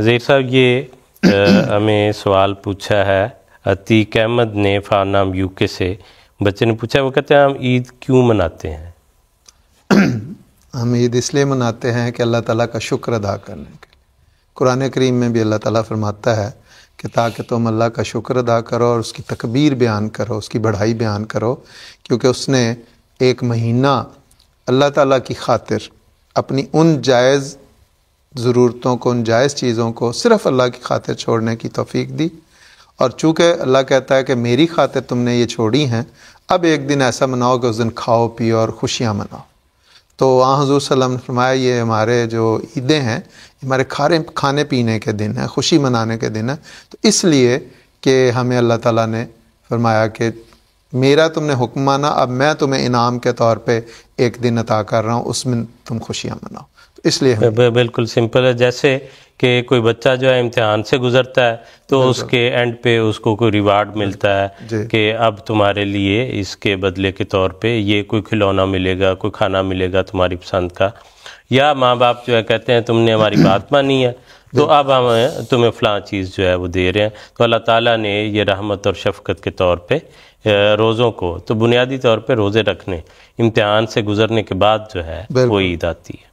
زیر صاحب یہ ہمیں سوال پوچھا ہے عتیق احمد نے فارنام یو کے سے، بچے نے پوچھا، وہ کہتے ہیں ہم عید کیوں مناتے ہیں؟ ہم عید اس لیے مناتے ہیں کہ اللہ تعالیٰ کا شکر ادا کرنے کے لیے۔ قرآن کریم میں بھی اللہ تعالیٰ فرماتا ہے کہ تاکہ تم اللہ کا شکر ادا کرو اور اس کی تکبیر بیان کرو، اس کی بڑھائی بیان کرو، کیونکہ اس نے ایک مہینہ اللہ تعالیٰ کی خاطر اپنی ان جائز ضرورتوں کو، ان جائز چیزوں کو صرف اللہ کی خاطر چھوڑنے کی توفیق دی، اور چونکہ اللہ کہتا ہے کہ میری خاطر تم نے یہ چھوڑی ہیں، اب ایک دن ایسا مناؤ کہ اس دن کھاؤ پیو اور خوشیاں مناؤ۔ تو وہاں حضور صلی اللہ علیہ وسلم نے فرمایا یہ ہمارے جو عیدیں ہیں ہمارے کھانے پینے کے دن ہیں، خوشی منانے کے دن ہیں، تو اس لیے کہ ہمیں اللہ تعالیٰ نے فرمایا کہ میرا تم نے حکم مانا، اب میں تمہیں انعام کے طور پہ ایک دن عطا کر رہا ہوں، اس میں تم خوشیاں مناؤ، تو اس لیے بالکل سمپل ہے، جیسے کہ کوئی بچہ جو ہے امتحان سے گزرتا ہے تو اس کے اینڈ پہ اس کو کوئی ریوارڈ ملتا ہے کہ اب تمہارے لیے اس کے بدلے کے طور پہ یہ کوئی کھلونا ملے گا، کوئی کھانا ملے گا تمہاری پسند کا، یا ماں باپ جو ہے کہتے ہیں تم نے ہماری بات مانی ہے تو اب ہم تمہیں فلاں چیز جو ہے وہ دے رہے ہیں۔ تو اللہ تعالیٰ نے یہ رحمت اور شفقت کے طور پہ روزوں کو، تو بنیادی طور پہ روزے رکھنے، امتحان سے گزرنے کے بعد جو ہے وہ عید آتی ہے۔